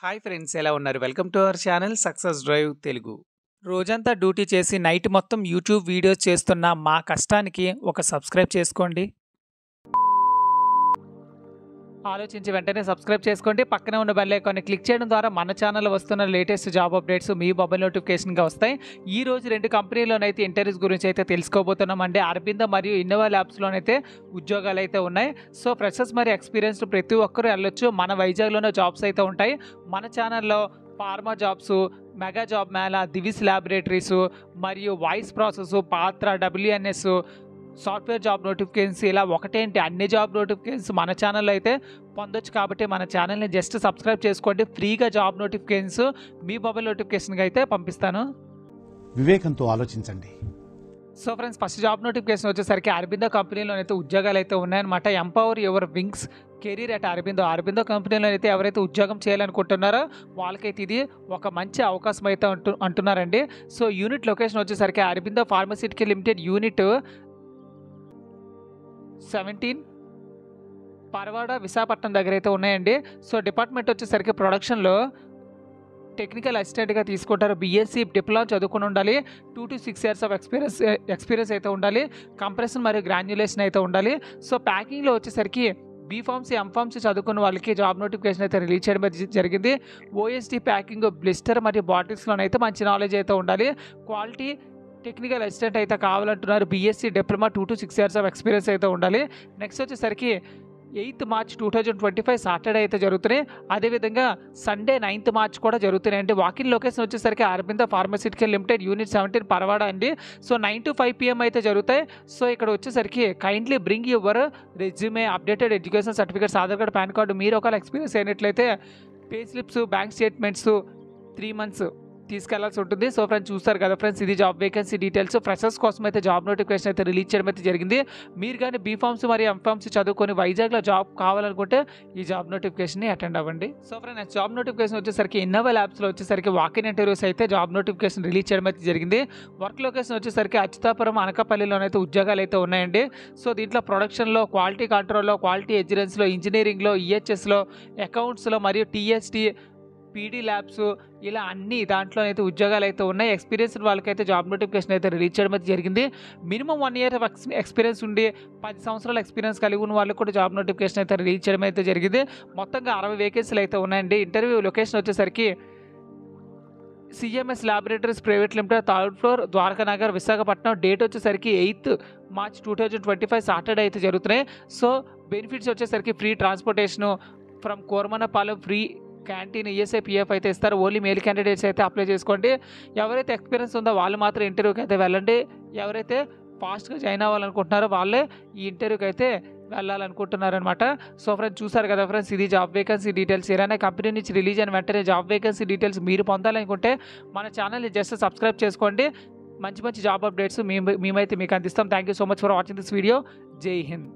Hi friends, ఎలా ఉన్నారు? Welcome to our channel success drive Telugu. రోజంతా డ్యూటీ చేసి నైట్ మొత్తం యూట్యూబ్ వీడియోస్ చేస్తున్న మా కష్టానికి ఒక సబ్స్క్రైబ్ చేసుకోండి. ఆలోచించి వెంటనే సబ్స్క్రైబ్ చేసుకోండి. పక్కనే ఉన్న బెల్ ఐకాన్ని క్లిక్ చేయడం ద్వారా మన ఛానల్లో వస్తున్న లేటెస్ట్ జాబ్ అప్డేట్స్ మీ మొబైల్ నోటిఫికేషన్గా వస్తాయి. ఈ రోజు 2 కంపెనీలోనైతే ఇంటర్వ్యూస్ గురించి అయితే తెలుసుకోబోతున్నామండి. అరబిందో మరియు ఇన్నోవా ల్యాబ్స్లోనైతే ఉద్యోగాలు అయితే ఉన్నాయి. సో ఫ్రెషర్స్ మరియు ఎక్స్పీరియన్స్డ్ ప్రతి ఒక్కరూ వెళ్ళొచ్చు. మన వైజాగ్లోనే జాబ్స్ అయితే ఉంటాయి. మన ఛానల్లో pharma jobs, mega job Mela, Divi's laboratories మరియు వాయిస్ ప్రాసెస్, పాత్ర, WNS, సాఫ్ట్వేర్ జాబ్ నోటిఫికేషన్స్ ఇలా ఒకటేంటి అన్ని జాబ్ నోటిఫికేషన్స్ మన ఛానల్లో అయితే పొందొచ్చు. కాబట్టి మన ఛానల్ని జస్ట్ సబ్స్క్రైబ్ చేసుకోండి. ఫ్రీగా జాబ్ నోటిఫికేషన్స్ మీ మొబైల్ నోటిఫికేషన్గా అయితే పంపిస్తాను. వివేకంతో ఆలోచించండి. So friends, first job notification వచ్చేసరికి అరబిందో కంపెనీలోనైతే ఉద్యోగాలు అయితే ఉన్నాయన్నమాట. Empower your wings career at Aurobindo కంపెనీలో అయితే ఎవరైతే ఉద్యోగం చేయాలనుకుంటున్నారో వాళ్ళకైతే ఇది ఒక మంచి అవకాశం అయితే అంటున్నారండి. సో యూనిట్ లొకేషన్ వచ్చేసరికి Aurobindo pharmaceutical limited unit 17 Paravada Visakhapatnam దగ్గర అయితే ఉన్నాయండి. సో డిపార్ట్మెంట్ వచ్చేసరికి ప్రొడక్షన్లో టెక్నికల్ అసిస్టెంట్గా తీసుకుంటారు. BSc డిప్లొమా చదువుకుని ఉండాలి. 2 to 6 years ఆఫ్ ఎక్స్పీరియన్స్ అయితే ఉండాలి. కంప్రెషన్ మరియు గ్రాన్యులేషన్ అయితే ఉండాలి. సో ప్యాకింగ్లో వచ్చేసరికి B.Pharmacy, M.Pharmacy చదువుకున్న వాళ్ళకి జాబ్ నోటిఫికేషన్ అయితే రిలీజ్ చేయడం జరిగింది. OSD ప్యాకింగ్, బ్లిస్టర్ మరియు బాటిల్స్లోనైతే మంచి నాలెడ్జ్ అయితే ఉండాలి. క్వాలిటీ టెక్నికల్ అసిస్టెంట్ అయితే కావాలంటున్నారు. BSc diploma 2 to 6 years of experience అయితే ఉండాలి. నెక్స్ట్ వచ్చేసరికి 8th March 2025 సాటర్డే అయితే జరుగుతున్నాయి. అదేవిధంగా సండే 9th March కూడా జరుగుతున్నాయి అండి. వాకింగ్ లొకేషన్ వచ్చేసరికి Aurobindo pharmaceutical limited unit 17 Paravada అండి. సో 9 to 5 PM అయితే జరుగుతాయి. సో ఇక్కడ వచ్చేసరికి kindly bring your resume, updated education certificates, Aadhaar card, pan card, మీరు ఒకవేళ ఎక్స్పీరియన్స్ అయినట్లయితే pay slips, bank statements 3 months తీసుకెళ్లాల్సి ఉంటుంది. సో ఫ్రెండ్స్, చూస్తారు కదా ఫ్రెండ్స్, ఇది జాబ్ వేకెన్సీ డీటెయిల్స్. ఫ్రెషర్స్ కోసం అయితే జాబ్ నోటిఫికేషన్ అయితే రిలీజ్ చేయడం అయితే జరిగింది. మీరు కానీ B.Pharmacy మరియు M.Pharmacy చదువుకొని వైజాగ్లో జాబ్ కావాలనుకుంటే ఈ జాబ్ నోటిఫికేషన్ని అటెండ్ అవ్వండి. సో ఫ్రెండ్స్, జాబ్ నోటిఫికేషన్ వచ్చేసరికి ఇన్నోవా ల్యాబ్స్లో వచ్చేసరికి వాకిన్ ఇంటర్వ్యూస్ అయితే జాబ్ నోటిఫికేషన్ రిలీజ్ చేయడం అయితే జరిగింది. వర్క్ లొకేషన్ వచ్చేసరికి అచ్యుతాపురం, అనకాపల్లిలోనైతే ఉద్యోగాలు అయితే ఉన్నాయండి. సో దీంట్లో ప్రొడక్షన్లో, క్వాలిటీ కంట్రోల్లో, క్వాలిటీ ఎగ్జిలెన్స్లో, ఇంజనీరింగ్లో, EHSలో, అకౌంట్స్లో మరియు TST, PD ల్యాబ్స్ ఇలా అన్ని దాంట్లోనైతే ఉద్యోగాలు అయితే ఉన్నాయి. ఎక్స్పీరియన్స్డ్ వాళ్ళకైతే జాబ్ నోటిఫికేషన్ అయితే రిలీజ్ చేయడం అయితే జరిగింది. మినిమం 1 year ఎక్స్పీరియన్స్ ఉండి 10 సంవత్సరాల ఎక్స్పీరియన్స్ కలిగి ఉన్న వాళ్ళకి కూడా జాబ్ నోటిఫికేషన్ అయితే రిలీజ్ చేయడం అయితే జరిగింది. మొత్తంగా 60 వేకెన్సీలు అయితే ఉన్నాయండి. ఇంటర్వ్యూ లొకేషన్ వచ్చేసరికి CMS laboratories private limited, 3rd floor, Dwarakanagar, Visakhapatnam. Date వచ్చేసరికి 8th March 2025 సాటర్డే అయితే జరుగుతున్నాయి. సో బెనిఫిట్స్ వచ్చేసరికి free transportation from Koramanapalem, free canteen, ESI, PF అయితే ఇస్తారు. ఓన్లీ మేల్ క్యాండిడేట్స్ అయితే అప్లై చేసుకోండి. ఎవరైతే ఎక్స్పీరియన్స్ ఉందో వాళ్ళు మాత్రం ఇంటర్వ్యూకి అయితే వెళ్ళండి. ఎవరైతే ఫాస్ట్గా జాయిన్ అవ్వాలనుకుంటున్నారో వాళ్ళే ఈ ఇంటర్వ్యూకి అయితే వెళ్ళాలనుకుంటున్నారనమాట. సో ఫ్రెండ్స్, చూసారు కదా ఫ్రెండ్స్, ఇది జాబ్ వేకెన్సీ డీటెయిల్స్. ఏదైనా కంపెనీ నుంచి రిలీజ్ అయిన వెంటనే జాబ్ వేకెన్సీ డీటెయిల్స్ మీరు పొందాలనుకుంటే మన ఛానల్ని జస్ట్ సబ్స్క్రైబ్ చేసుకోండి. మంచి మంచి జాబ్ అప్డేట్స్ మేమైతే మీకు అందిస్తాం. Thank you so much for watching this video. జై హింద్.